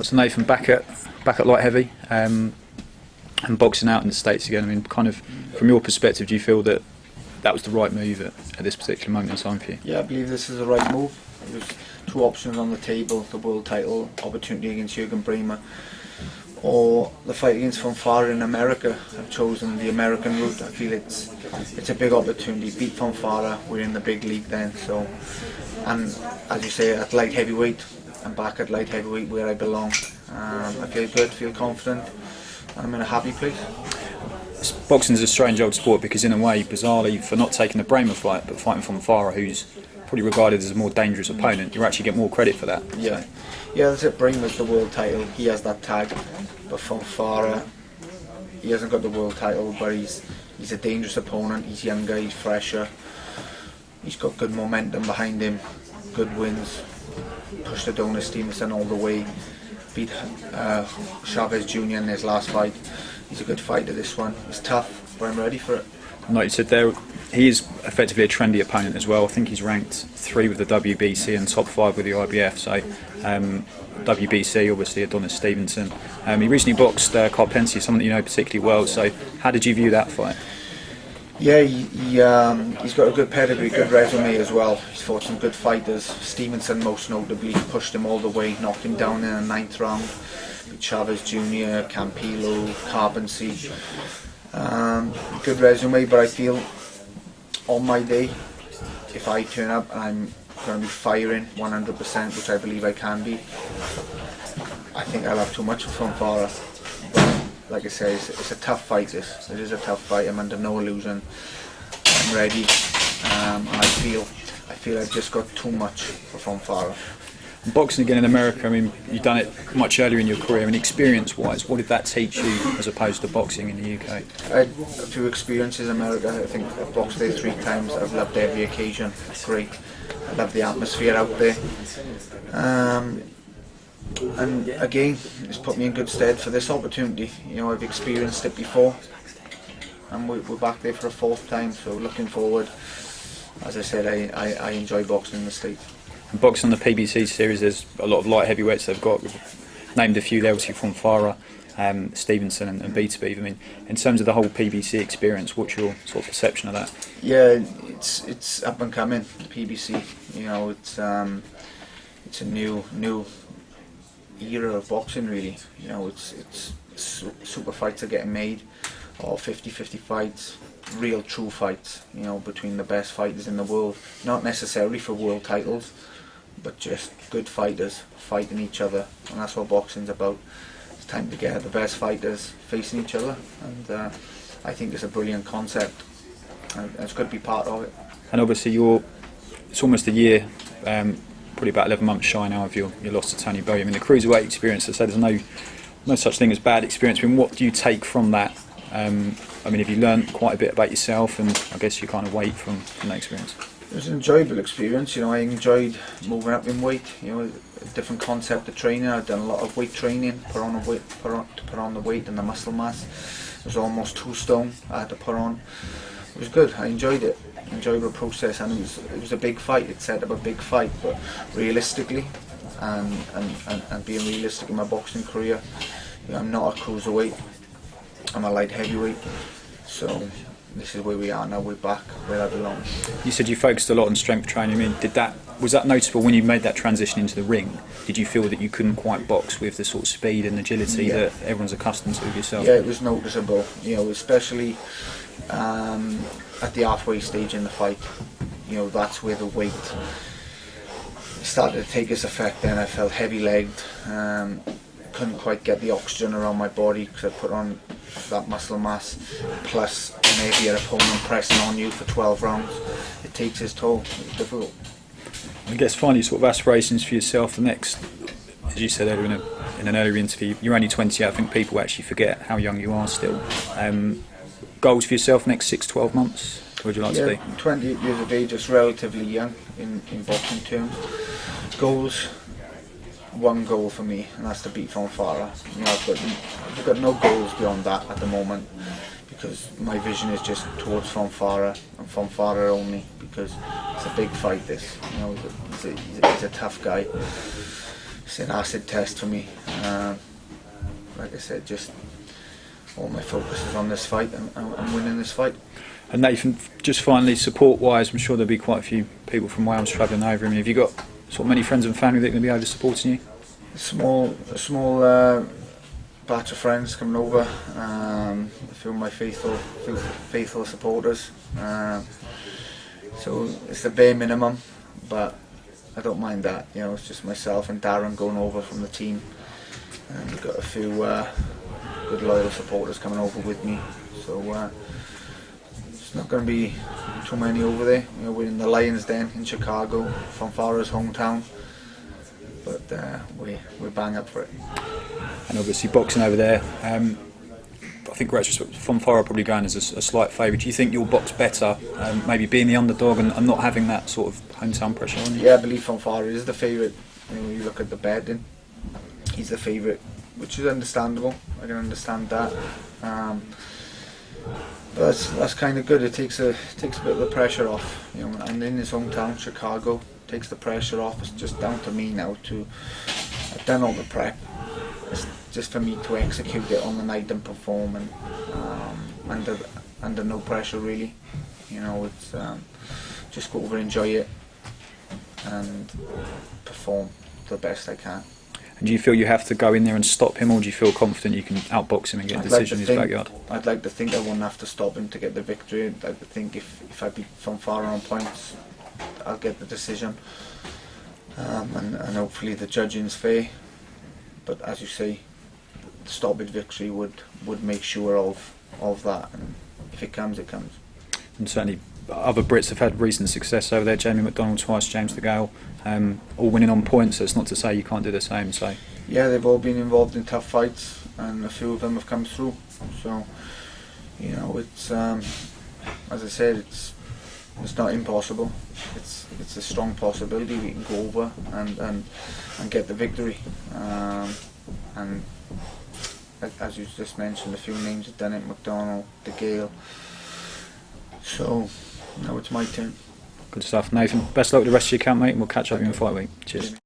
So Nathan, back at light heavy and boxing out in the States again. I mean, kind of from your perspective, do you feel that that was the right move at this particular moment in time for you? Yeah, I believe this is the right move. There was two options on the table: the world title opportunity against Jürgen Bremer, or the fight against Fonfara in America. I've chosen the American route. I feel it's a big opportunity. Beat Fonfara, we're in the big league then. So, and as you say, at light heavyweight, I'm back at light heavyweight where I belong. I feel good, feel confident, and I'm in a happy place. Boxing is a strange old sport because, in a way, bizarrely, for not taking the Bremer fight but fighting Fonfara, who's probably regarded as a more dangerous opponent, you actually get more credit for that. Yeah, that's it. Bremer's the world title. He has that tag, but Fonfara, he hasn't got the world title, but he's a dangerous opponent. He's younger, he's fresher. He's got good momentum behind him, good wins. Pushed Adonis Stevenson all the way. Beat Chavez Jr. in his last fight. He's a good fighter, this one. It's tough, but I'm ready for it. Like you said there, he is effectively a trendy opponent as well. I think he's ranked 3 with the WBC and top 5 with the IBF. So WBC, obviously Adonis Stevenson. He recently boxed Carpentier, someone that you know particularly well. So how did you view that fight? Yeah, he's got a good pedigree, good resume as well. He's fought some good fighters. Stevenson most notably pushed him all the way, knocked him down in the 9th round. Beat Chavez Jr., Campillo, Carpentier. Good resume, but I feel on my day, if I turn up and I'm going to be firing 100%, which I believe I can be, I think I'll have too much of Fonfara. Like I say, it's a tough fight. It is a tough fight. I'm under no illusion. I'm ready. And I feel I've just got too much for Fonfara. Boxing again in America, I mean, you've done it much earlier in your career. I mean, experience-wise, what did that teach you as opposed to boxing in the UK? I had a few experiences in America. I think I've boxed there 3 times. I've loved every occasion. It's great. I love the atmosphere out there. And again, it's put me in good stead for this opportunity. You know, I've experienced it before, and we're back there for a 4th time. So looking forward. As I said, I enjoy boxing in the States. And boxing on the PBC series, there's a lot of light heavyweights they've got. We've named a few there, obviously Fonfara, Stevenson and B2B. I mean, in terms of the whole PBC experience, what's your sort of perception of that? Yeah, it's up and coming. The PBC, you know, it's a new era of boxing, really. You know, it's super fights are getting made, or 50-50 fights, real true fights, you know, between the best fighters in the world, not necessarily for world titles, but just good fighters fighting each other, and that's what boxing's about. It's time to get the best fighters facing each other, and I think it's a brilliant concept, and it's good to be part of it. And obviously it's almost a year, probably about 11 months shy now of your loss to Tony Bowie. I mean, the cruiserweight experience, I said there's no such thing as bad experience. I mean, what do you take from that? I mean, have you learned quite a bit about yourself, and I guess you kind of weight from that experience? It was an enjoyable experience. You know, I enjoyed moving up in weight. You know, a different concept of training. I've done a lot of weight training, to put on the weight and the muscle mass. It was almost 2 stone I had to put on. It was good. I enjoyed it. Enjoyable process, and it was a big fight. It set up a big fight, but realistically, and being realistic in my boxing career, you know, I'm not a cruiserweight. I'm a light heavyweight. So this is where we are now. We're back where I belong. You said you focused a lot on strength training. I mean, was that noticeable when you made that transition into the ring? Did you feel that you couldn't quite box with the sort of speed and agility that everyone's accustomed to with yourself? Yeah, it was noticeable. You know, especially at the halfway stage in the fight. You know, that's where the weight started to take its effect. Then I felt heavy-legged. Couldn't quite get the oxygen around my body because I put on that muscle mass, plus an heavier opponent pressing on you for 12 rounds. It takes its toll. It's difficult. I guess finally, sort of aspirations for yourself the next, as you said earlier in an earlier interview, you're only 20. I think people actually forget how young you are still. Goals for yourself next 6-12 months? Where would you like to be? 28 years of age, is relatively young in boxing terms. Goals. One goal for me, and that's to beat Fonfara. You know, I've got no goals beyond that at the moment, because my vision is just towards Fonfara and Fonfara only, because it's a big fight. This, you know, he's a tough guy. it's an acid test for me. Like I said, just all my focus is on this fight and winning this fight. And Nathan, just finally, support-wise, I'm sure there'll be quite a few people from Wales travelling over. I mean, have you got sort of many friends and family that are going to be over supporting you? A small batch of friends coming over. A few of my faithful supporters. So it's the bare minimum, but I don't mind that. You know, it's just myself and Darren going over from the team, and we've got a few good loyal supporters coming over with me. So it's not going to be too many over there. You know, we're in the Lions Den in Chicago, Fonfara's hometown, but we're bang up for it. And obviously boxing over there. I think Fonfara probably going as a slight favourite. Do you think you'll box better, maybe being the underdog and not having that sort of hometown pressure on you? Yeah, I believe Fonfara is the favourite. You know, you look at the betting, he's the favourite, which is understandable. I can understand that. But that's kind of good. It takes a bit of the pressure off. You know, and in his hometown, Chicago, takes the pressure off. It's just down to me now to. I've done all the prep. It's just for me to execute it on the night and perform, and under no pressure really. You know, it's just go over, enjoy it, and perform the best I can. And do you feel you have to go in there and stop him, or do you feel confident you can outbox him and get a decision in his backyard? I'd like to think I won't have to stop him to get the victory. I'd like to think if I beat Fonfara on points, I'll get the decision, and hopefully the judging's fair. But as you say, the stoppage victory would make sure of that, and if it comes, it comes. And certainly other Brits have had recent success over there. Jamie McDonald twice, James DeGale, all winning on points. So it's not to say you can't do the same. So yeah, they've all been involved in tough fights, and a few of them have come through. So you know, it's as I said, it's not impossible. It's a strong possibility we can go over and get the victory. And as you just mentioned, a few names have done it: McDonald, DeGale. So now it's my turn. Good stuff, Nathan. Best luck with the rest of your camp, mate, and we'll catch up with you in fight week. Cheers.